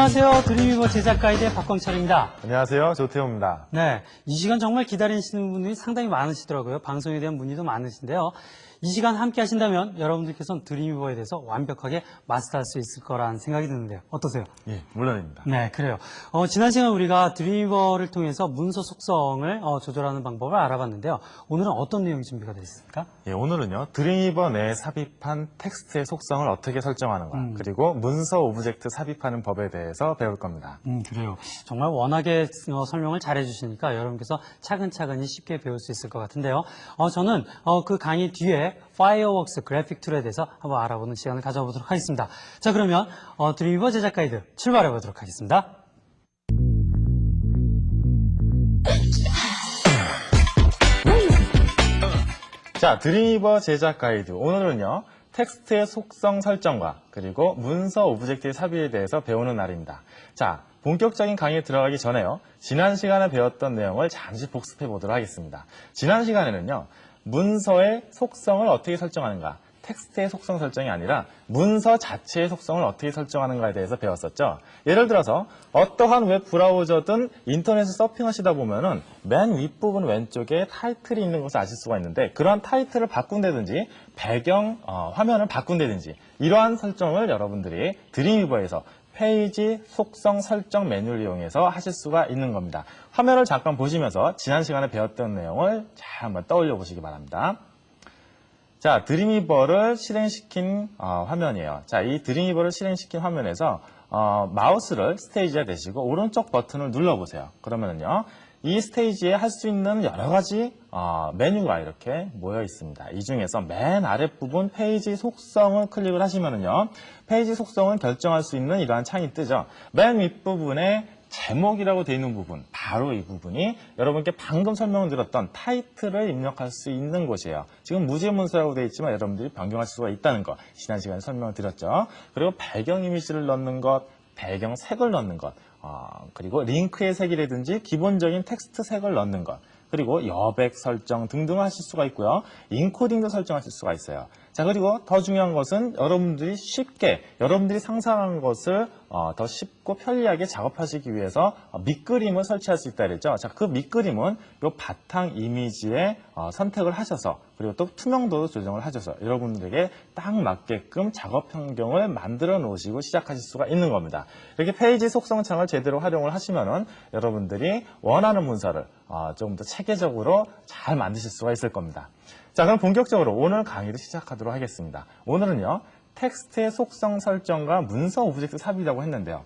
안녕하세요. 드림위버 제작 가이드의 박광철입니다. 안녕하세요. 조태호입니다. 네, 이 시간 정말 기다리시는 분들이 상당히 많으시더라고요. 방송에 대한 문의도 많으신데요. 이 시간 함께 하신다면 여러분들께서는 드림위버에 대해서 완벽하게 마스터할 수 있을 거라는 생각이 드는데요. 어떠세요? 예, 물론입니다. 네, 그래요. 지난 시간 우리가 드림위버를 통해서 문서 속성을 조절하는 방법을 알아봤는데요. 오늘은 어떤 내용이 준비가 되어 있습니까? 예, 오늘은요, 드림위버 내에 삽입한 텍스트의 속성을 어떻게 설정하는가, 그리고 문서 오브젝트 삽입하는 법에 대해서 배울 겁니다. 그래요. 정말 워낙에 설명을 잘 해주시니까 여러분께서 차근차근히 쉽게 배울 수 있을 것 같은데요. 저는 그 강의 뒤에 파이어웍스 그래픽 툴에 대해서 한번 알아보는 시간을 가져보도록 하겠습니다. 자, 그러면 드림위버 제작 가이드 출발해 보도록 하겠습니다. 자, 드림위버 제작 가이드. 오늘은요, 텍스트의 속성 설정과 그리고 문서 오브젝트의 삽입에 대해서 배우는 날입니다. 자, 본격적인 강의에 들어가기 전에요, 지난 시간에 배웠던 내용을 잠시 복습해 보도록 하겠습니다. 지난 시간에는요, 문서의 속성을 어떻게 설정하는가, 텍스트의 속성 설정이 아니라 문서 자체의 속성을 어떻게 설정하는가에 대해서 배웠었죠. 예를 들어서 어떠한 웹 브라우저든 인터넷을 서핑하시다 보면은 맨 윗부분 왼쪽에 타이틀이 있는 것을 아실 수가 있는데, 그런 타이틀을 바꾼다든지 배경 화면을 바꾼다든지 이러한 설정을 여러분들이 드림위버에서 페이지 속성 설정 메뉴를 이용해서 하실 수가 있는 겁니다. 화면을 잠깐 보시면서 지난 시간에 배웠던 내용을 잘 한번 떠올려 보시기 바랍니다. 자, 드림위버를 실행시킨 화면이에요. 자, 이 드림위버를 실행시킨 화면에서 마우스를 스테이지에 대시고 오른쪽 버튼을 눌러보세요. 그러면은요, 이 스테이지에 할 수 있는 여러 가지 메뉴가 이렇게 모여 있습니다. 이 중에서 맨 아랫부분 페이지 속성을 클릭을 하시면은요, 페이지 속성을 결정할 수 있는 이러한 창이 뜨죠. 맨 윗부분에 제목이라고 되어 있는 부분, 바로 이 부분이 여러분께 방금 설명을 드렸던 타이틀을 입력할 수 있는 곳이에요. 지금 무지문서라고 되어 있지만 여러분들이 변경할 수가 있다는 거 지난 시간에 설명을 드렸죠. 그리고 배경 이미지를 넣는 것, 배경 색을 넣는 것, 그리고 링크의 색이라든지 기본적인 텍스트 색을 넣는 것, 그리고 여백 설정 등등을 하실 수가 있고요. 인코딩도 설정하실 수가 있어요. 자, 그리고 더 중요한 것은 여러분들이 쉽게, 여러분들이 상상한 것을 더 쉽고 편리하게 작업하시기 위해서 밑그림을 설치할 수 있다 그랬죠. 자, 그 밑그림은 이 바탕 이미지에 선택을 하셔서, 그리고 또 투명도도 조정을 하셔서 여러분들에게 딱 맞게끔 작업 환경을 만들어 놓으시고 시작하실 수가 있는 겁니다. 이렇게 페이지 속성 창을 제대로 활용을 하시면은 여러분들이 원하는 문서를 좀 더 체계적으로 잘 만드실 수가 있을 겁니다. 자, 그럼 본격적으로 오늘 강의를 시작하도록 하겠습니다. 오늘은요, 텍스트의 속성 설정과 문서 오브젝트 삽입이라고 했는데요.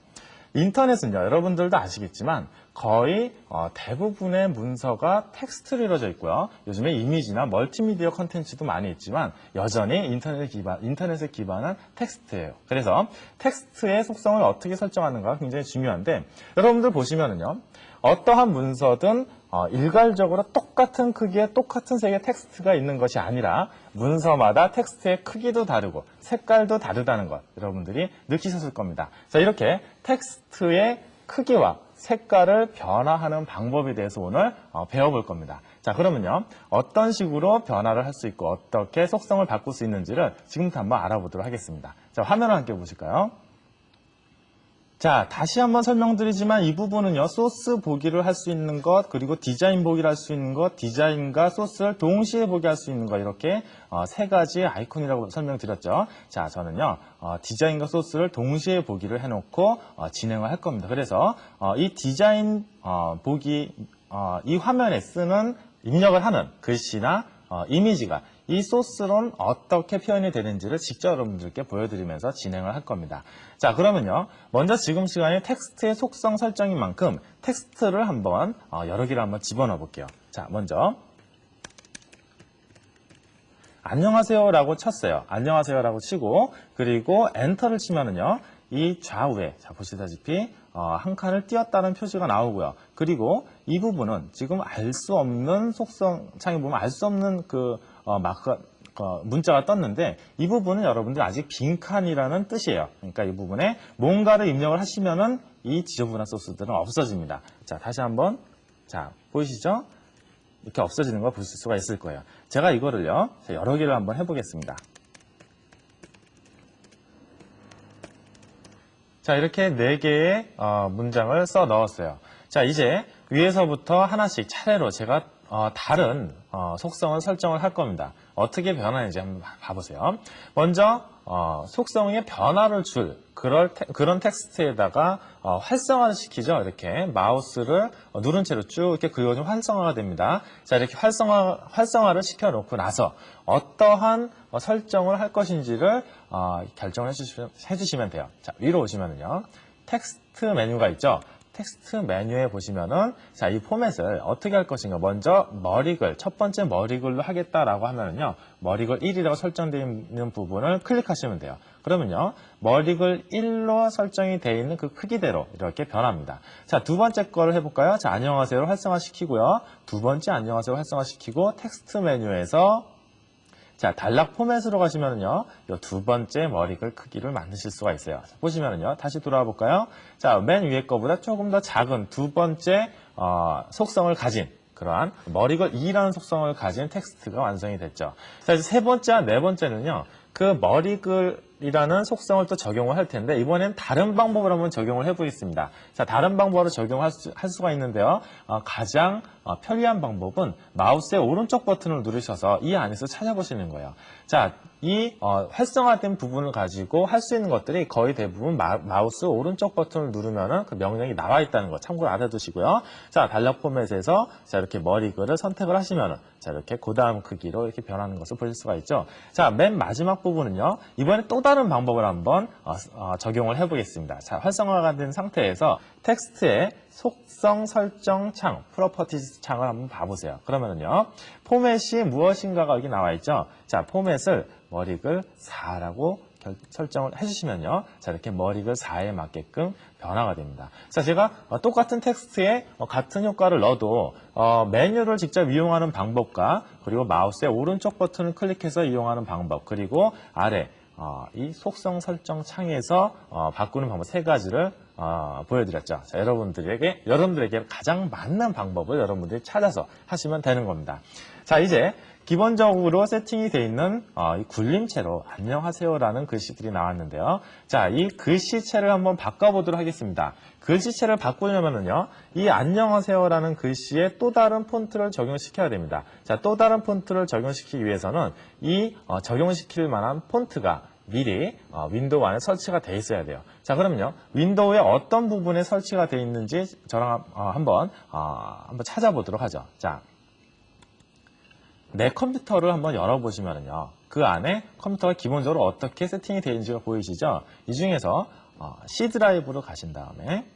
인터넷은요, 여러분들도 아시겠지만 거의 대부분의 문서가 텍스트로 이루어져 있고요. 요즘에 이미지나 멀티미디어 컨텐츠도 많이 있지만 여전히 인터넷에 기반한 텍스트예요. 그래서 텍스트의 속성을 어떻게 설정하는가 굉장히 중요한데, 여러분들 보시면은요, 어떠한 문서든 일괄적으로 똑같은 크기의 똑같은 색의 텍스트가 있는 것이 아니라 문서마다 텍스트의 크기도 다르고 색깔도 다르다는 것 여러분들이 느끼셨을 겁니다. 자, 이렇게 텍스트의 크기와 색깔을 변화하는 방법에 대해서 오늘 배워볼 겁니다. 자, 그러면요, 어떤 식으로 변화를 할 수 있고 어떻게 속성을 바꿀 수 있는지를 지금부터 한번 알아보도록 하겠습니다. 자, 화면을 함께 보실까요? 자, 다시 한번 설명드리지만 이 부분은요, 소스 보기를 할 수 있는 것, 그리고 디자인 보기를 할 수 있는 것, 디자인과 소스를 동시에 보게 할 수 있는 것, 이렇게 세 가지 아이콘이라고 설명드렸죠. 자, 저는요, 디자인과 소스를 동시에 보기를 해놓고 진행을 할 겁니다. 그래서 이 디자인 보기, 이 화면에 쓰는 입력을 하는 글씨나 이미지가 이 소스로는 어떻게 표현이 되는지를 직접 여러분들께 보여드리면서 진행을 할 겁니다. 자, 그러면요, 먼저 지금 시간에 텍스트의 속성 설정인 만큼 텍스트를 한번 여러 개를 한번 집어넣어 볼게요. 자, 먼저 안녕하세요라고 쳤어요. 안녕하세요라고 치고, 그리고 엔터를 치면은요, 이 좌우에, 자, 보시다시피 한 칸을 띄었다는 표시가 나오고요. 그리고 이 부분은 지금 알 수 없는 속성 창에 보면 알 수 없는 그 마크가 문자가 떴는데, 이 부분은 여러분들 아직 빈칸이라는 뜻이에요. 그러니까 이 부분에 뭔가를 입력을 하시면은 이 지저분한 소스들은 없어집니다. 자, 다시 한번, 자, 보이시죠? 이렇게 없어지는 걸 보실 수가 있을 거예요. 제가 이거를요, 여러 개를 한번 해보겠습니다. 자, 이렇게 4개의 문장을 써 넣었어요. 자, 이제 위에서부터 하나씩 차례로 제가 다른 속성을 설정을 할 겁니다. 어떻게 변하는지 한번 봐보세요. 먼저 속성의 변화를 줄 그런 텍스트에다가 활성화를 시키죠. 이렇게 마우스를 누른 채로 쭉 이렇게 그려주면 활성화가 됩니다. 자, 이렇게 활성화를 시켜놓고 나서 어떠한 설정을 할 것인지를 결정을 해주시면 돼요. 자, 위로 오시면은요, 텍스트 메뉴가 있죠. 텍스트 메뉴에 보시면은, 자, 이 포맷을 어떻게 할 것인가. 먼저 머리글, 첫 번째 머리글로 하겠다라고 하면은요, 머리글 1이라고 설정되어 있는 부분을 클릭하시면 돼요. 그러면요, 머리글 1로 설정이 되어 있는 그 크기대로 이렇게 변합니다. 자, 두 번째 거를 해볼까요? 자, 안녕하세요를 활성화시키고요. 두 번째 안녕하세요 활성화시키고, 텍스트 메뉴에서 자, 단락 포맷으로 가시면은요, 이 두 번째 머리글 크기를 만드실 수가 있어요. 자, 보시면은요, 다시 돌아와 볼까요? 자, 맨 위에 거보다 조금 더 작은 두 번째 속성을 가진 그러한 머리글 2라는 속성을 가진 텍스트가 완성이 됐죠. 자, 이제 세 번째와 네 번째는요, 그 머리글이라는 속성을 또 적용을 할 텐데, 이번엔 다른 방법을 한번 적용을 해보겠습니다. 자, 다른 방법으로 적용할 수가 있는데요. 가장 편리한 방법은 마우스의 오른쪽 버튼을 누르셔서 이 안에서 찾아보시는 거예요. 자, 이 활성화된 부분을 가지고 할 수 있는 것들이 거의 대부분 마우스 오른쪽 버튼을 누르면은 그 명령이 나와 있다는 거 참고로 알아두시고요. 자, 단락 포맷에서 자, 이렇게 머리글을 선택을 하시면은 자, 이렇게 그 다음 크기로 이렇게 변하는 것을 보실 수가 있죠. 자, 맨 마지막 부분은요, 이번에 또 다른 방법을 한번 적용을 해보겠습니다. 자, 활성화가 된 상태에서 텍스트의 속성 설정 창, 프로퍼티스 창을 한번 봐보세요. 그러면은요, 포맷이 무엇인가가 여기 나와 있죠. 자, 포맷을 머리글 4라고 설정을 해주시면요, 자, 이렇게 머리글 4에 맞게끔 변화가 됩니다. 자, 제가 똑같은 텍스트에 같은 효과를 넣어도 메뉴를 직접 이용하는 방법과 그리고 마우스의 오른쪽 버튼을 클릭해서 이용하는 방법, 그리고 아래 이 속성 설정 창에서 바꾸는 방법 세 가지를 보여드렸죠. 자, 여러분들에게 가장 맞는 방법을 여러분들이 찾아서 하시면 되는 겁니다. 자, 이제 기본적으로 세팅이 되어 있는 이 굴림체로 안녕하세요라는 글씨들이 나왔는데요. 자, 이 글씨체를 한번 바꿔보도록 하겠습니다. 글씨체를 바꾸려면은요, 이 안녕하세요라는 글씨에 또 다른 폰트를 적용시켜야 됩니다. 자, 또 다른 폰트를 적용시키기 위해서는 이 적용시킬 만한 폰트가 미리 윈도우 안에 설치가 돼 있어야 돼요. 자, 그러면요, 윈도우의 어떤 부분에 설치가 돼 있는지 저랑 한번 찾아보도록 하죠. 자, 내 컴퓨터를 한번 열어보시면은요, 그 안에 컴퓨터가 기본적으로 어떻게 세팅이 되어 있는지가 보이시죠? 이 중에서 C 드라이브로 가신 다음에,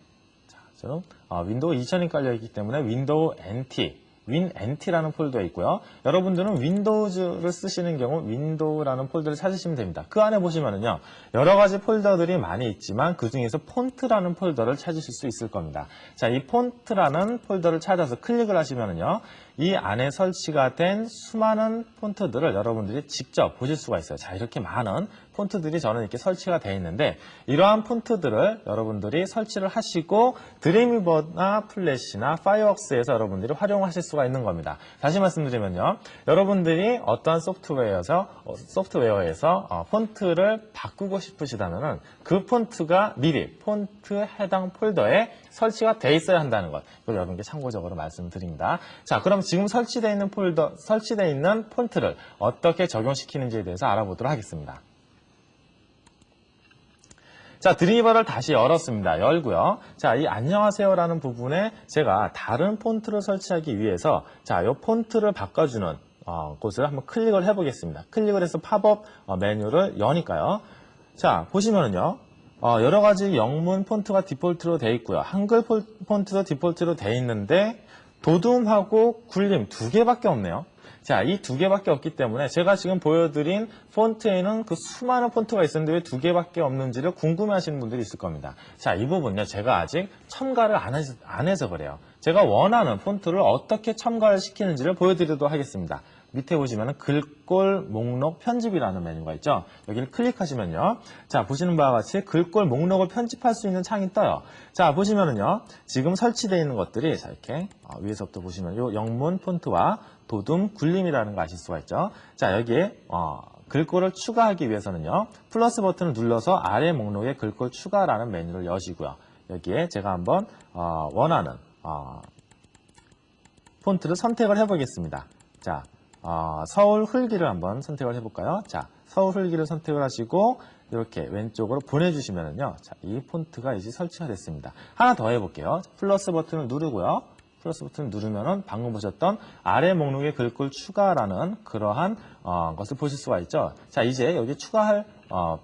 자, 저는 윈도우 2000이 깔려있기 때문에 윈도우 NT, WinNT라는 폴더에 있고요. 여러분들은 윈도우즈를 쓰시는 경우 윈도우라는 폴더를 찾으시면 됩니다. 그 안에 보시면은요, 여러 가지 폴더들이 많이 있지만 그 중에서 폰트라는 폴더를 찾으실 수 있을 겁니다. 자, 이 폰트라는 폴더를 찾아서 클릭을 하시면은요, 이 안에 설치가 된 수많은 폰트들을 여러분들이 직접 보실 수가 있어요. 자, 이렇게 많은 폰트들이 저는 이렇게 설치가 되어 있는데, 이러한 폰트들을 여러분들이 설치를 하시고 드림위버나 플래시나 파이어웍스에서 여러분들이 활용하실 수가 있는 겁니다. 다시 말씀드리면요, 여러분들이 어떠한 소프트웨어에서 폰트를 바꾸고 싶으시다면은 그 폰트가 미리 폰트 해당 폴더에 설치가 돼 있어야 한다는 것, 이걸 여러분께 참고적으로 말씀드립니다. 자, 그럼 지금 설치되어 있는 설치되어 있는 폰트를 어떻게 적용시키는지에 대해서 알아보도록 하겠습니다. 자, 드림위버를 다시 열었습니다. 열고요. 자, 이 안녕하세요라는 부분에 제가 다른 폰트를 설치하기 위해서, 자, 이 폰트를 바꿔주는 곳을 한번 클릭을 해보겠습니다. 클릭을 해서 팝업 메뉴를 여니까요. 자, 보시면은요, 여러 가지 영문 폰트가 디폴트로 되어 있고요. 한글 폰트도 디폴트로 되어 있는데 도둠하고 굴림 두 개밖에 없네요. 자, 이 두 개밖에 없기 때문에 제가 지금 보여드린 폰트에는 그 수많은 폰트가 있었는데 왜 두 개밖에 없는지를 궁금해하시는 분들이 있을 겁니다. 자, 이 부분요, 제가 아직 첨가를 안 해서 그래요. 제가 원하는 폰트를 어떻게 첨가를 시키는지를 보여드리도록 하겠습니다. 밑에 보시면 글꼴 목록 편집이라는 메뉴가 있죠. 여기를 클릭하시면요, 자, 보시는 바와 같이 글꼴 목록을 편집할 수 있는 창이 떠요. 자, 보시면은요, 지금 설치되어 있는 것들이, 자, 이렇게 위에서부터 보시면 요 영문 폰트와 도둠 굴림이라는 거 아실 수가 있죠. 자, 여기에 글꼴을 추가하기 위해서는요. 플러스 버튼을 눌러서 아래 목록에 글꼴 추가라는 메뉴를 여시고요. 여기에 제가 한번 원하는 폰트를 선택을 해보겠습니다. 자, 서울 흘기를 한번 선택을 해볼까요? 자, 서울 흘기를 선택을 하시고 이렇게 왼쪽으로 보내주시면은요. 자, 이 폰트가 이제 설치가 됐습니다. 하나 더 해볼게요. 플러스 버튼을 누르고요. 플러스 버튼을 누르면은 방금 보셨던 아래 목록에 글꼴 추가라는 그러한 것을 보실 수가 있죠. 자, 이제 여기 추가할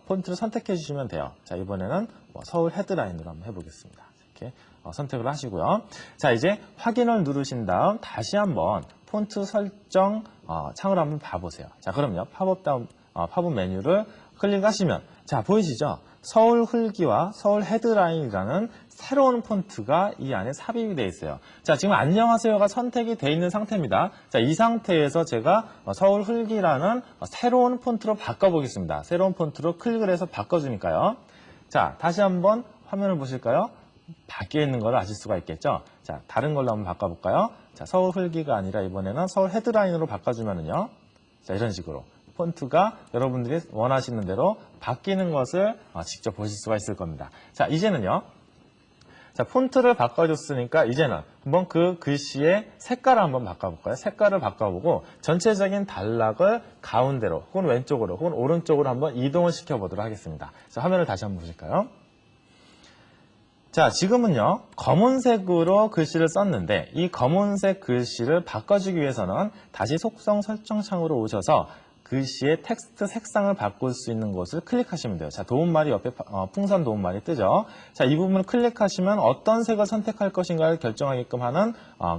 폰트를 선택해 주시면 돼요. 자, 이번에는 서울 헤드라인으로 한번 해보겠습니다. 이렇게 선택을 하시고요. 자, 이제 확인을 누르신 다음 다시 한번 폰트 설정 창을 한번 봐보세요. 자, 그럼요. 팝업 메뉴를 클릭하시면 자, 보이시죠? 서울 흘기와 서울 헤드라인이라는 새로운 폰트가 이 안에 삽입이 되어 있어요. 자, 지금 안녕하세요가 선택이 되어 있는 상태입니다. 자, 이 상태에서 제가 서울 흘기라는 새로운 폰트로 바꿔보겠습니다. 새로운 폰트로 클릭을 해서 바꿔주니까요. 자, 다시 한번 화면을 보실까요? 바뀌어 있는 걸 아실 수가 있겠죠? 자, 다른 걸로 한번 바꿔볼까요? 자, 서울 흘기가 아니라 이번에는 서울 헤드라인으로 바꿔주면은요. 자, 이런 식으로 폰트가 여러분들이 원하시는 대로 바뀌는 것을 직접 보실 수가 있을 겁니다. 자, 이제는요. 자, 폰트를 바꿔줬으니까 이제는 한번 그 글씨의 색깔을 한번 바꿔볼까요? 색깔을 바꿔보고 전체적인 단락을 가운데로 혹은 왼쪽으로 혹은 오른쪽으로 한번 이동을 시켜보도록 하겠습니다. 자, 화면을 다시 한번 보실까요? 자, 지금은요, 검은색으로 글씨를 썼는데 이 검은색 글씨를 바꿔주기 위해서는 다시 속성 설정 창으로 오셔서 글씨의 텍스트 색상을 바꿀 수 있는 곳을 클릭하시면 돼요. 자, 도움말이 옆에 풍선 도움말이 뜨죠. 자, 이 부분을 클릭하시면 어떤 색을 선택할 것인가를 결정하게끔 하는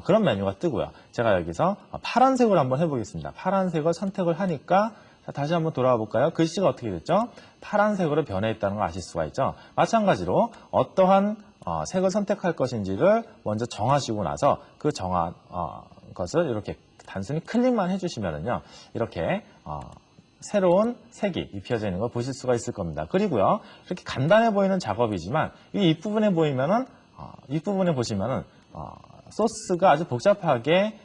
그런 메뉴가 뜨고요. 제가 여기서 파란색으로 한번 해보겠습니다. 파란색을 선택을 하니까 자, 다시 한번 돌아와 볼까요? 글씨가 어떻게 됐죠? 파란색으로 변해있다는 걸 아실 수가 있죠. 마찬가지로 어떠한 색을 선택할 것인지를 먼저 정하시고 나서 그 정한 것을 이렇게 단순히 클릭만 해주시면은요, 이렇게 새로운 색이 입혀져 있는 걸 보실 수가 있을 겁니다. 그리고요, 이렇게 간단해 보이는 작업이지만 이 윗부분에 보이면은 윗부분에 보시면은 소스가 아주 복잡하게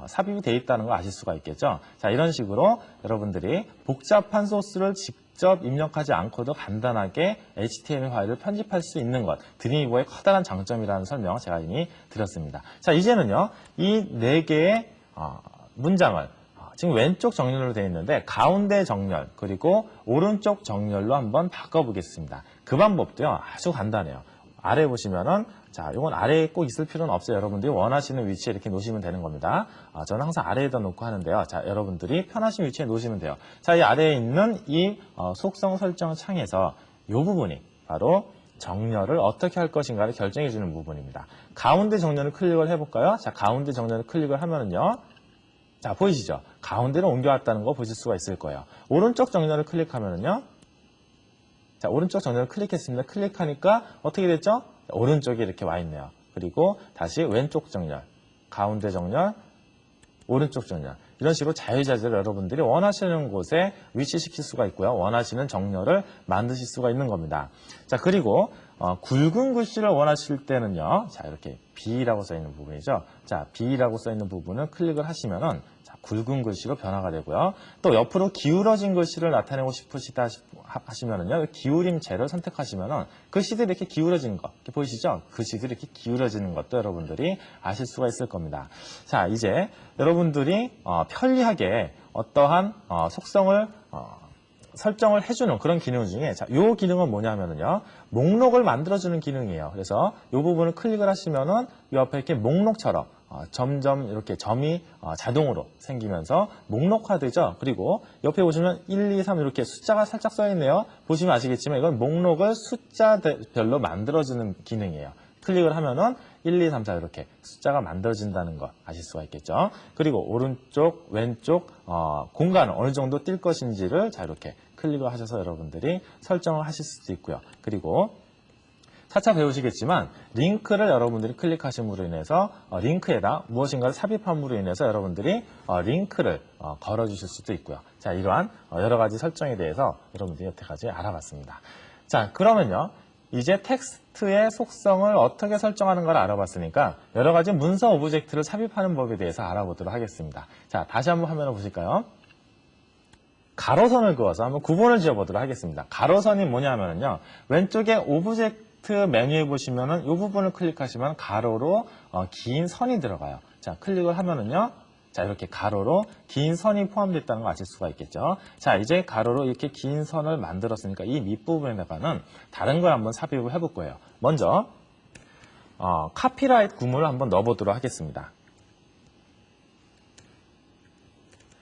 삽입이 되어 있다는 걸 아실 수가 있겠죠. 자, 이런 식으로 여러분들이 복잡한 소스를 직접 입력하지 않고도 간단하게 HTML 파일을 편집할 수 있는 것, 드림위버의 커다란 장점이라는 설명 제가 이미 드렸습니다. 자, 이제는요, 이 4개의 문장을 지금 왼쪽 정렬로 되어 있는데 가운데 정렬 그리고 오른쪽 정렬로 한번 바꿔보겠습니다. 그 방법도요, 아주 간단해요. 아래 보시면은 자, 이건 아래에 꼭 있을 필요는 없어요. 여러분들이 원하시는 위치에 이렇게 놓으시면 되는 겁니다. 저는 항상 아래에다 놓고 하는데요. 자, 여러분들이 편하신 위치에 놓으시면 돼요. 자, 이 아래에 있는 이 속성 설정 창에서 이 부분이 바로 정렬을 어떻게 할 것인가를 결정해 주는 부분입니다. 가운데 정렬을 클릭을 해볼까요? 자, 가운데 정렬을 클릭을 하면은요. 자, 보이시죠? 가운데로 옮겨왔다는 거 보실 수가 있을 거예요. 오른쪽 정렬을 클릭하면은요. 자, 오른쪽 정렬을 클릭했습니다. 클릭하니까 어떻게 됐죠? 오른쪽에 이렇게 와 있네요. 그리고 다시 왼쪽 정렬, 가운데 정렬, 오른쪽 정렬. 이런 식으로 자유자재로 여러분들이 원하시는 곳에 위치시킬 수가 있고요. 원하시는 정렬을 만드실 수가 있는 겁니다. 자, 그리고 굵은 글씨를 원하실 때는요. 자, 이렇게 B라고 써 있는 부분이죠. 자, B라고 써 있는 부분을 클릭을 하시면은 자, 굵은 글씨로 변화가 되고요. 또 옆으로 기울어진 글씨를 나타내고 싶으시다 하시면은요. 기울임체를 선택하시면은 글씨들이 이렇게 기울어지는 거 이렇게 보이시죠? 글씨들이 이렇게 기울어지는 것도 여러분들이 아실 수가 있을 겁니다. 자, 이제 여러분들이 편리하게 어떠한 속성을 설정을 해주는 그런 기능 중에 자, 요 기능은 뭐냐면은요. 목록을 만들어주는 기능이에요. 그래서 이 부분을 클릭을 하시면은 이 옆에 이렇게 목록처럼 점점 이렇게 점이 자동으로 생기면서 목록화되죠. 그리고 옆에 보시면 1, 2, 3 이렇게 숫자가 살짝 써 있네요. 보시면 아시겠지만 이건 목록을 숫자별로 만들어주는 기능이에요. 클릭을 하면은 1, 2, 3, 4 이렇게 숫자가 만들어진다는 거 아실 수가 있겠죠. 그리고 오른쪽, 왼쪽 공간을 어느 정도 뛸 것인지를 자 이렇게 클릭을 하셔서 여러분들이 설정을 하실 수도 있고요. 그리고 차차 배우시겠지만 링크를 여러분들이 클릭하심으로 인해서 링크에다 무엇인가를 삽입함으로 인해서 여러분들이 링크를 걸어주실 수도 있고요. 자, 이러한 여러 가지 설정에 대해서 여러분들이 여태까지 알아봤습니다. 자, 그러면요. 이제 텍스트의 속성을 어떻게 설정하는 걸 알아봤으니까 여러 가지 문서 오브젝트를 삽입하는 법에 대해서 알아보도록 하겠습니다. 자, 다시 한번 화면을 보실까요? 가로선을 그어서 한번 구분을 지어보도록 하겠습니다. 가로선이 뭐냐면요. 왼쪽에 오브젝트 메뉴에 보시면은 이 부분을 클릭하시면 가로로 긴 선이 들어가요. 자, 클릭을 하면은요. 자, 이렇게 가로로 긴 선이 포함되어 있다는 걸 아실 수가 있겠죠. 자, 이제 가로로 이렇게 긴 선을 만들었으니까 이 밑부분에다가는 다른 걸 한번 삽입을 해볼 거예요. 먼저 카피라이트 구문을 한번 넣어보도록 하겠습니다.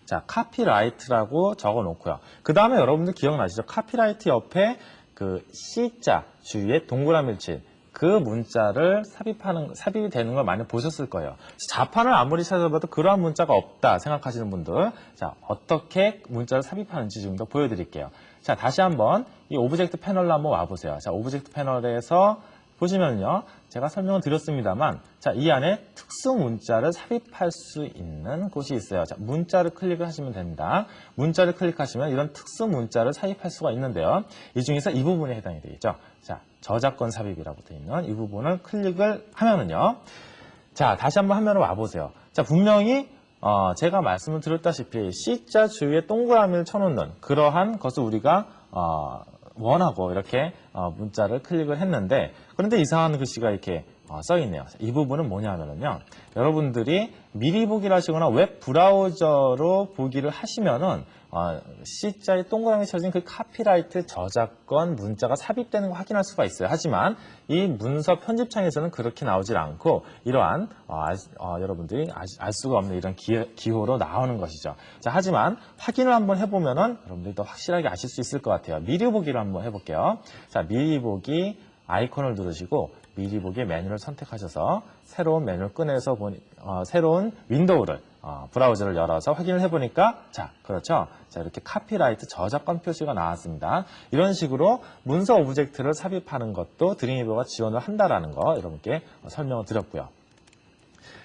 자, 카피라이트라고 적어 놓고요. 그 다음에 여러분들 기억나시죠? 카피라이트 옆에 그 C자 주위에 동그라미를 친 그 문자를 삽입이 되는 걸 많이 보셨을 거예요. 자판을 아무리 찾아봐도 그러한 문자가 없다 생각하시는 분들, 자, 어떻게 문자를 삽입하는지 좀 더 보여드릴게요. 자, 다시 한번 이 오브젝트 패널로 한번 와보세요. 자, 오브젝트 패널에서 보시면요. 제가 설명을 드렸습니다만, 자, 이 안에 특수 문자를 삽입할 수 있는 곳이 있어요. 자, 문자를 클릭을 하시면 됩니다. 문자를 클릭하시면 이런 특수 문자를 삽입할 수가 있는데요. 이 중에서 이 부분에 해당이 되겠죠. 자, 저작권 삽입이라고 되어 있는 이 부분을 클릭을 하면은요. 자, 다시 한번 화면으로 와보세요. 자, 분명히 제가 말씀을 드렸다시피 C자 주위에 동그라미를 쳐놓는 그러한 것을 우리가 원하고 이렇게 문자를 클릭을 했는데, 그런데 이상한 글씨가 이렇게 써 있네요. 이 부분은 뭐냐면요. 여러분들이 미리 보기를 하시거나 웹 브라우저로 보기를 하시면은 C자에 동그라미 쳐진 그 카피라이트 저작권 문자가 삽입되는 거 확인할 수가 있어요. 하지만 이 문서 편집창에서는 그렇게 나오질 않고 이러한 여러분들이 알 수가 없는 이런 기호로 나오는 것이죠. 자, 하지만 확인을 한번 해보면은 여러분들이 더 확실하게 아실 수 있을 것 같아요. 미리 보기를 한번 해볼게요. 자, 미리 보기 아이콘을 누르시고 미리 보기 메뉴를 선택하셔서 새로운 메뉴를 꺼내서 새로운 윈도우를 브라우저를 열어서 확인을 해보니까, 자, 그렇죠. 자, 이렇게 카피라이트 저작권 표시가 나왔습니다. 이런 식으로 문서 오브젝트를 삽입하는 것도 드림위버가 지원을 한다라는 거 여러분께 설명을 드렸고요.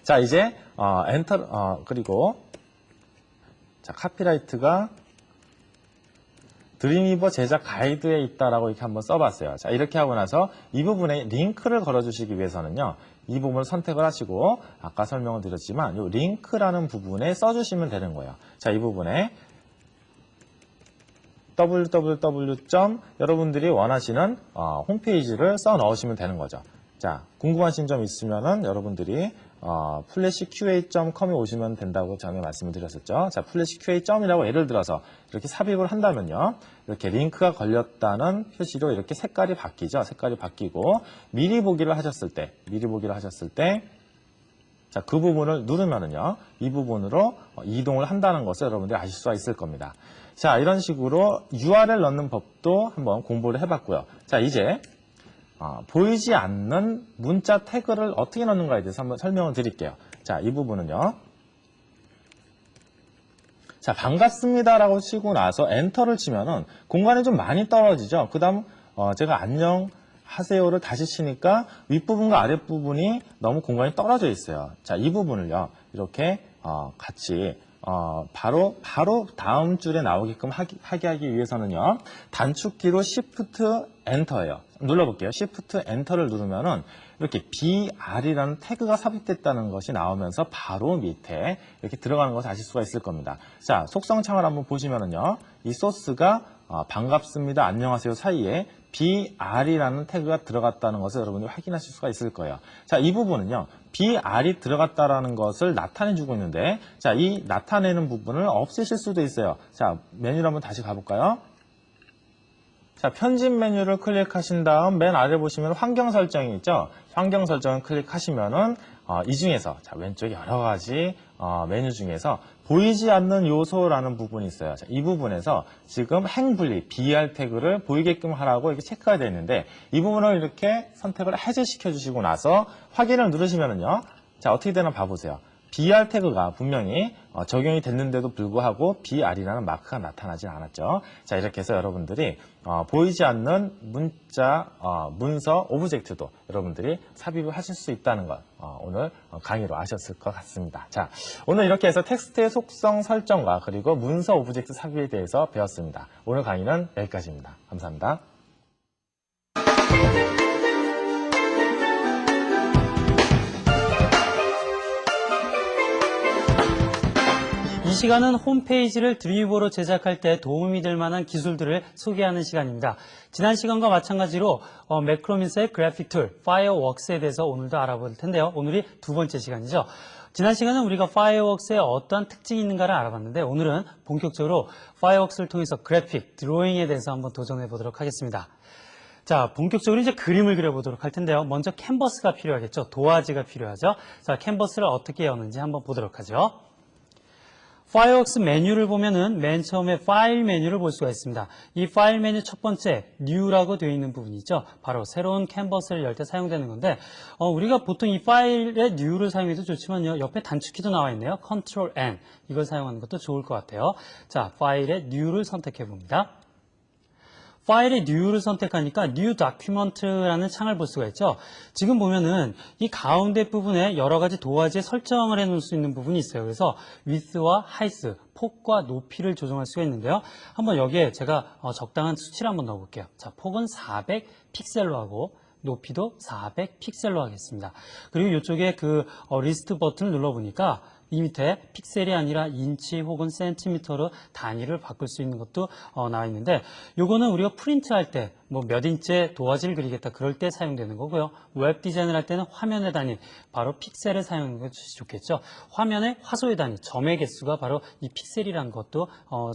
자, 이제 그리고 자, 카피라이트가 드림위버 제작 가이드에 있다라고 이렇게 한번 써봤어요. 자, 이렇게 하고 나서 이 부분에 링크를 걸어주시기 위해서는요. 이 부분을 선택을 하시고 아까 설명을 드렸지만 이 링크라는 부분에 써주시면 되는 거예요. 자, 이 부분에 www. 여러분들이 원하시는 홈페이지를 써 넣으시면 되는 거죠. 자, 궁금하신 점 있으면은 여러분들이 flashqa.com에 오시면 된다고 전에 말씀을 드렸었죠. 자, flashqa.이라고 예를 들어서 이렇게 삽입을 한다면요. 이렇게 링크가 걸렸다는 표시로 이렇게 색깔이 바뀌죠. 색깔이 바뀌고 미리 보기를 하셨을 때 자, 그 부분을 누르면은요. 이 부분으로 이동을 한다는 것을 여러분들이 아실 수가 있을 겁니다. 자, 이런 식으로 URL 넣는 법도 한번 공부를 해봤고요. 자, 이제 보이지 않는 문자 태그를 어떻게 넣는가에 대해서 한번 설명을 드릴게요. 자, 이 부분은요. 자, 반갑습니다라고 치고 나서 엔터를 치면은 공간이 좀 많이 떨어지죠. 그 다음 제가 안녕하세요를 다시 치니까 윗부분과 아랫부분이 너무 공간이 떨어져 있어요. 자, 이 부분을요. 이렇게 같이 바로 다음 줄에 나오게끔 하게 하기 위해서는요. 단축키로 Shift Enter예요. 눌러볼게요. Shift Enter를 누르면은 이렇게 BR이라는 태그가 삽입됐다는 것이 나오면서 바로 밑에 이렇게 들어가는 것을 아실 수가 있을 겁니다. 자, 속성창을 한번 보시면은요. 이 소스가 반갑습니다, 안녕하세요 사이에 BR이라는 태그가 들어갔다는 것을 여러분들이 확인하실 수가 있을 거예요. 자, 이 부분은요. BR이 들어갔다라는 것을 나타내주고 있는데, 자, 이 나타내는 부분을 없애실 수도 있어요. 자, 메뉴를 한번 다시 가볼까요? 자, 편집 메뉴를 클릭하신 다음 맨 아래 보시면 환경 설정이 있죠. 환경 설정을 클릭하시면은 이 중에서 자, 왼쪽에 여러 가지 메뉴 중에서 보이지 않는 요소라는 부분이 있어요. 자, 이 부분에서 지금 행분리 BR 태그를 보이게끔 하라고 이렇게 체크가 되어 있는데, 이 부분을 이렇게 선택을 해제시켜 주시고 나서 확인을 누르시면은요. 자, 어떻게 되나 봐보세요. BR 태그가 분명히 적용이 됐는데도 불구하고 BR이라는 마크가 나타나지 않았죠. 자, 이렇게 해서 여러분들이 보이지 않는 문서 오브젝트도 여러분들이 삽입을 하실 수 있다는 것 오늘 강의로 아셨을 것 같습니다. 자, 오늘 이렇게 해서 텍스트의 속성 설정과 그리고 문서 오브젝트 삽입에 대해서 배웠습니다. 오늘 강의는 여기까지입니다. 감사합니다. 시간은 홈페이지를 드리버로 제작할 때 도움이 될 만한 기술들을 소개하는 시간입니다. 지난 시간과 마찬가지로 매크로민스의 그래픽 툴, 파이어웍스에 대해서 오늘도 알아볼 텐데요. 오늘이 두 번째 시간이죠. 지난 시간은 우리가 파이어웍스에 어떠한 특징이 있는가를 알아봤는데 오늘은 본격적으로 파이어웍스를 통해서 그래픽, 드로잉에 대해서 한번 도전해 보도록 하겠습니다. 자, 본격적으로 이제 그림을 그려보도록 할 텐데요. 먼저 캔버스가 필요하겠죠. 도화지가 필요하죠. 자, 캔버스를 어떻게 여는지 한번 보도록 하죠. 파이어웍스 메뉴를 보면은 맨 처음에 파일 메뉴를 볼 수가 있습니다. 이 파일 메뉴 첫 번째 New라고 되어 있는 부분이 있죠. 바로 새로운 캔버스를 열 때 사용되는 건데 우리가 보통 이 파일에 New를 사용해도 좋지만요. 옆에 단축키도 나와 있네요. Ctrl N 이걸 사용하는 것도 좋을 것 같아요. 자, 파일에 New를 선택해 봅니다. 파일의 New를 선택하니까 New Document라는 창을 볼 수가 있죠. 지금 보면은 이 가운데 부분에 여러 가지 도화지에 설정을 해 놓을 수 있는 부분이 있어요. 그래서 width와 height, 폭과 높이를 조정할 수가 있는데요. 한번 여기에 제가 적당한 수치를 한번 넣어 볼게요. 자, 폭은 400 픽셀로 하고 높이도 400 픽셀로 하겠습니다. 그리고 이쪽에 그 리스트 버튼을 눌러 보니까 이 밑에 픽셀이 아니라 인치 혹은 센티미터로 단위를 바꿀 수 있는 것도 나와 있는데 요거는 우리가 프린트할 때 뭐 몇 인치의 도화지를 그리겠다 그럴 때 사용되는 거고요. 웹 디자인을 할 때는 화면의 단위, 바로 픽셀을 사용하는 것이 좋겠죠. 화면의 화소의 단위, 점의 개수가 바로 이 픽셀이라는 것도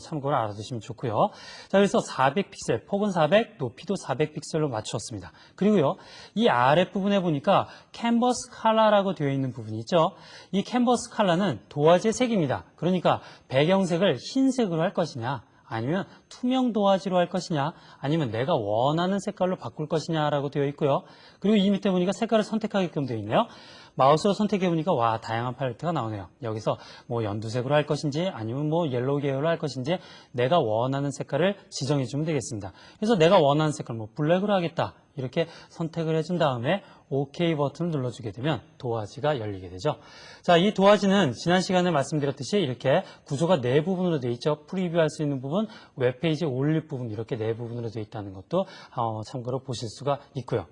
참고로 알아두시면 좋고요. 자, 그래서 400 픽셀, 폭은 400, 높이도 400 픽셀로 맞추었습니다. 그리고요, 이 아랫부분에 보니까 캔버스 컬러라고 되어 있는 부분이 있죠. 이 캔버스 컬러는 도화지의 색입니다. 그러니까 배경색을 흰색으로 할 것이냐, 아니면 투명 도화지로 할 것이냐, 아니면 내가 원하는 색깔로 바꿀 것이냐라고 되어 있고요. 그리고 이 밑에 보니까 색깔을 선택하게끔 되어 있네요. 마우스로 선택해 보니까 와, 다양한 팔레트가 나오네요. 여기서 뭐 연두색으로 할 것인지 아니면 뭐 옐로우 계열로 할 것인지 내가 원하는 색깔을 지정해 주면 되겠습니다. 그래서 내가 원하는 색깔 뭐 블랙으로 하겠다 이렇게 선택을 해준 다음에 OK 버튼을 눌러주게 되면 도화지가 열리게 되죠. 자, 이 도화지는 지난 시간에 말씀드렸듯이 이렇게 구조가 네 부분으로 되어 있죠. 프리뷰할 수 있는 부분, 웹페이지에 올릴 부분 이렇게 네 부분으로 되어 있다는 것도 참고로 보실 수가 있고요.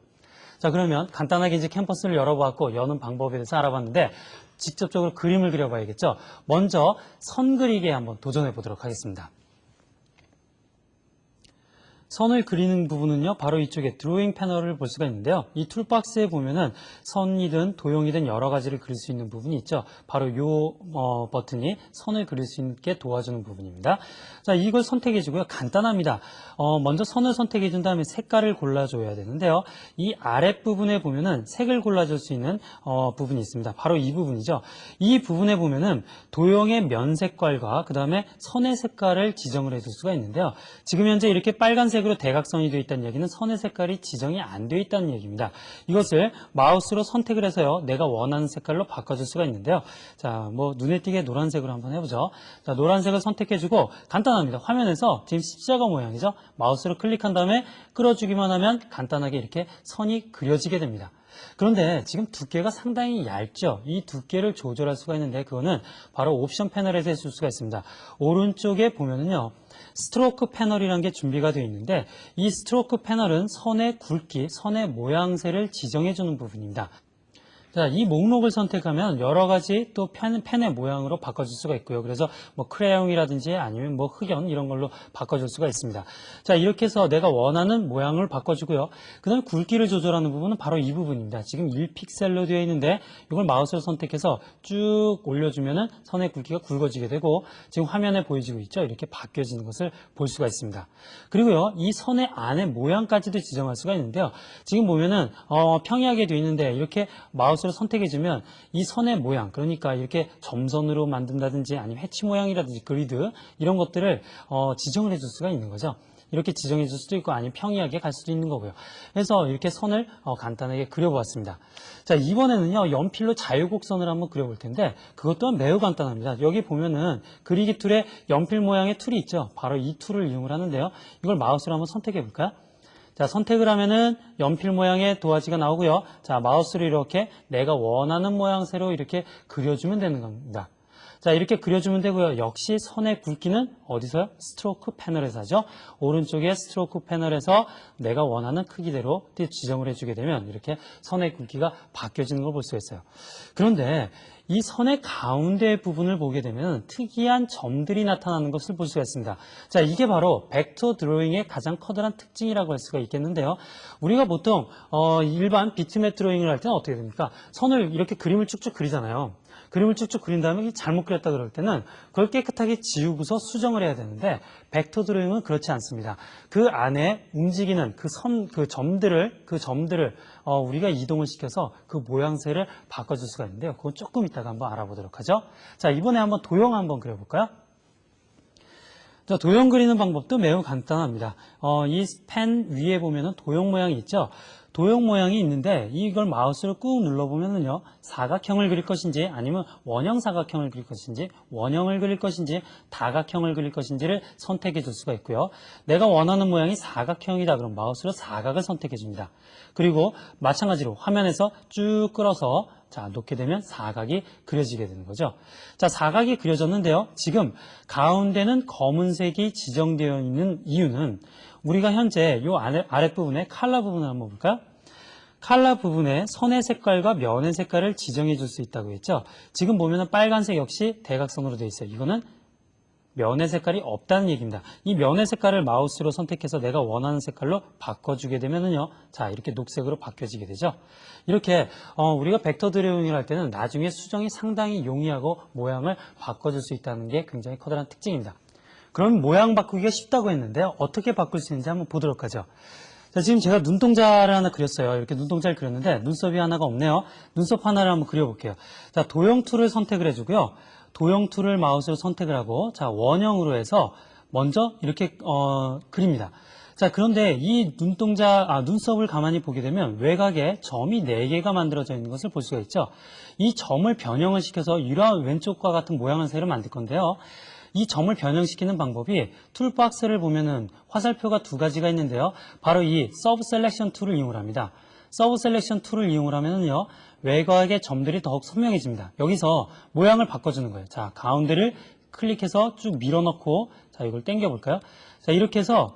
자, 그러면 간단하게 이제 캔버스를 열어보았고 여는 방법에 대해서 알아봤는데 직접적으로 그림을 그려봐야겠죠. 먼저 선 그리기에 한번 도전해 보도록 하겠습니다. 선을 그리는 부분은요, 바로 이쪽에 드로잉 패널을 볼 수가 있는데요. 이 툴박스에 보면은 선이든 도형이든 여러 가지를 그릴 수 있는 부분이 있죠. 바로 이 버튼이 선을 그릴 수 있게 도와주는 부분입니다. 자, 이걸 선택해 주고요. 간단합니다. 먼저 선을 선택해 준 다음에 색깔을 골라줘야 되는데요. 이 아랫부분에 보면은 색을 골라줄 수 있는 부분이 있습니다. 바로 이 부분이죠. 이 부분에 보면은 도형의 면 색깔과 그 다음에 선의 색깔을 지정을 해줄 수가 있는데요. 지금 현재 이렇게 빨간색으로 대각선이 되어 있다는 얘기는 선의 색깔이 지정이 안 되어 있다는 얘기입니다. 이것을 마우스로 선택을 해서요, 내가 원하는 색깔로 바꿔줄 수가 있는데요. 자, 뭐 눈에 띄게 노란색으로 한번 해보죠. 자, 노란색을 선택해주고 간단합니다. 화면에서 지금 십자가 모양이죠. 마우스로 클릭한 다음에 끌어주기만 하면 간단하게 이렇게 선이 그려지게 됩니다. 그런데 지금 두께가 상당히 얇죠. 이 두께를 조절할 수가 있는데 그거는 바로 옵션 패널에서 해줄 수가 있습니다. 오른쪽에 보면은요, 스트로크 패널이라는 게 준비가 되어 있는데 이 스트로크 패널은 선의 굵기, 선의 모양새를 지정해 주는 부분입니다. 자, 이 목록을 선택하면 여러 가지 또 펜의 모양으로 바꿔줄 수가 있고요. 그래서 뭐 크레용이라든지 아니면 뭐 흑연 이런 걸로 바꿔줄 수가 있습니다. 자, 이렇게 해서 내가 원하는 모양을 바꿔주고요. 그 다음에 굵기를 조절하는 부분은 바로 이 부분입니다. 지금 1픽셀로 되어 있는데 이걸 마우스로 선택해서 쭉 올려주면은 선의 굵기가 굵어지게 되고 지금 화면에 보여지고 있죠. 이렇게 바뀌어지는 것을 볼 수가 있습니다. 그리고요, 이 선의 안에 모양까지도 지정할 수가 있는데요. 지금 보면은 평이하게 되어 있는데 이렇게 마우스 선택해주면 이 선의 모양, 그러니까 이렇게 점선으로 만든다든지 아니면 해치 모양이라든지 그리드 이런 것들을 지정을 해줄 수가 있는 거죠. 이렇게 지정해 줄 수도 있고 아니면 평이하게 갈 수도 있는 거고요. 그래서 이렇게 선을 간단하게 그려보았습니다. 자, 이번에는요, 연필로 자유곡선을 한번 그려볼 텐데 그것 또한 매우 간단합니다. 여기 보면은 그리기 툴에 연필 모양의 툴이 있죠. 바로 이 툴을 이용을 하는데요. 이걸 마우스로 한번 선택해 볼까요? 자, 선택을 하면은 연필 모양의 도화지가 나오고요. 자, 마우스로 이렇게 내가 원하는 모양새로 이렇게 그려주면 되는 겁니다. 자, 이렇게 그려주면 되고요. 역시 선의 굵기는 어디서요? 스트로크 패널에서 하죠. 오른쪽에 스트로크 패널에서 내가 원하는 크기대로 지정을 해주게 되면 이렇게 선의 굵기가 바뀌어지는 걸 볼 수가 있어요. 그런데 이 선의 가운데 부분을 보게 되면 특이한 점들이 나타나는 것을 볼 수가 있습니다. 자, 이게 바로 벡터 드로잉의 가장 커다란 특징이라고 할 수가 있겠는데요. 우리가 보통 일반 비트맵 드로잉을 할 때는 어떻게 됩니까? 선을 이렇게 그림을 쭉쭉 그리잖아요. 그림을 쭉쭉 그린 다음에 잘못 그렸다 그럴 때는 그걸 깨끗하게 지우고서 수정을 해야 되는데 벡터 드로잉은 그렇지 않습니다. 그 안에 움직이는 그 점들을 우리가 이동을 시켜서 그 모양새를 바꿔줄 수가 있는데요. 그건 조금 이따가 한번 알아보도록 하죠. 자, 이번에 한번 도형 한번 그려볼까요? 자, 도형 그리는 방법도 매우 간단합니다. 이 펜 위에 보면은 도형 모양이 있죠. 도형 모양이 있는데 이걸 마우스로 꾹 눌러보면은요, 사각형을 그릴 것인지 아니면 원형 사각형을 그릴 것인지 원형을 그릴 것인지 다각형을 그릴 것인지를 선택해 줄 수가 있고요. 내가 원하는 모양이 사각형이다 그럼 마우스로 사각을 선택해 줍니다. 그리고 마찬가지로 화면에서 쭉 끌어서 자, 놓게 되면 사각이 그려지게 되는 거죠. 자, 사각이 그려졌는데요. 지금 가운데는 검은색이 지정되어 있는 이유는 우리가 현재 이 아랫부분에 컬러 부분을 한번 볼까요? 컬러 부분에 선의 색깔과 면의 색깔을 지정해 줄 수 있다고 했죠. 지금 보면은 빨간색 역시 대각선으로 되어 있어요. 이거는 면의 색깔이 없다는 얘기입니다. 이 면의 색깔을 마우스로 선택해서 내가 원하는 색깔로 바꿔주게 되면은요, 자, 이렇게 녹색으로 바뀌어지게 되죠. 이렇게 우리가 벡터 드로잉을 할 때는 나중에 수정이 상당히 용이하고 모양을 바꿔줄 수 있다는 게 굉장히 커다란 특징입니다. 그럼 모양 바꾸기가 쉽다고 했는데요. 어떻게 바꿀 수 있는지 한번 보도록 하죠. 자, 지금 제가 눈동자를 하나 그렸어요. 이렇게 눈동자를 그렸는데 눈썹이 하나가 없네요. 눈썹 하나를 한번 그려볼게요. 자, 도형 툴을 선택을 해주고요. 도형 툴을 마우스로 선택을 하고, 자, 원형으로 해서 먼저 이렇게 그립니다. 자, 그런데 이 눈썹을 가만히 보게 되면 외곽에 점이 4개가 만들어져 있는 것을 볼 수가 있죠. 이 점을 변형을 시켜서 이러한 왼쪽과 같은 모양을 새로 만들 건데요. 이 점을 변형시키는 방법이 툴박스를 보면은 화살표가 2가지가 있는데요. 바로 이 서브 셀렉션 툴을 이용을 합니다. 서브 셀렉션 툴을 이용을 하면은요, 외곽의 점들이 더욱 선명해집니다. 여기서 모양을 바꿔주는 거예요. 자, 가운데를 클릭해서 쭉 밀어넣고, 자, 이걸 당겨볼까요? 자, 이렇게 해서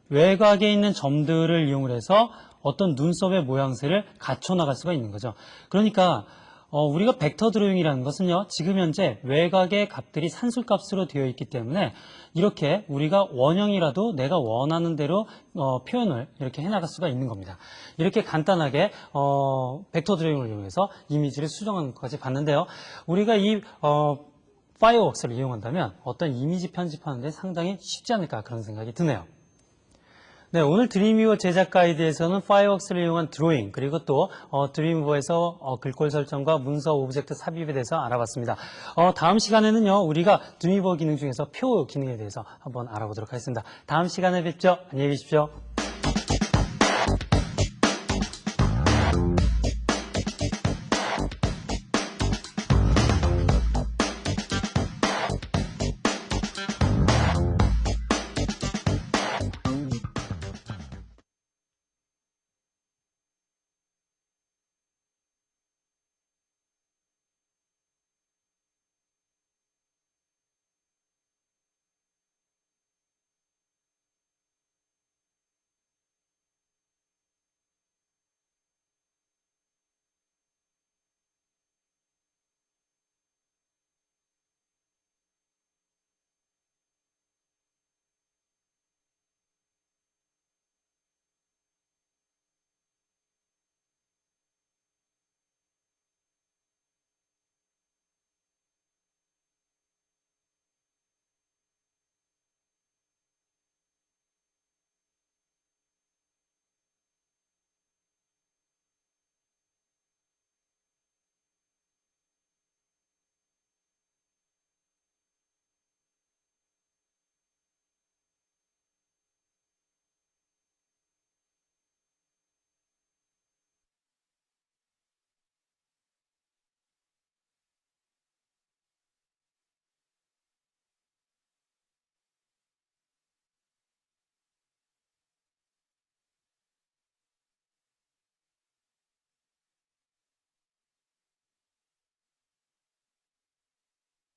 외곽에 있는 점들을 이용을 해서 어떤 눈썹의 모양새를 갖춰 나갈 수가 있는 거죠. 그러니까 우리가 벡터 드로잉이라는 것은요, 지금 현재 외곽의 값들이 산술값으로 되어 있기 때문에 이렇게 우리가 원형이라도 내가 원하는 대로 표현을 이렇게 해나갈 수가 있는 겁니다. 이렇게 간단하게 벡터 드로잉을 이용해서 이미지를 수정하는 것까지 봤는데요. 우리가 이 파이어웍스를 이용한다면 어떤 이미지 편집하는 데 상당히 쉽지 않을까 그런 생각이 드네요. 네, 오늘 드림위버 제작 가이드에서는 파이어웍스를 이용한 드로잉, 그리고 또 드림위버에서 글꼴 설정과 문서 오브젝트 삽입에 대해서 알아봤습니다. 다음 시간에는요, 우리가 드림위버 기능 중에서 표 기능에 대해서 한번 알아보도록 하겠습니다. 다음 시간에 뵙죠. 안녕히 계십시오.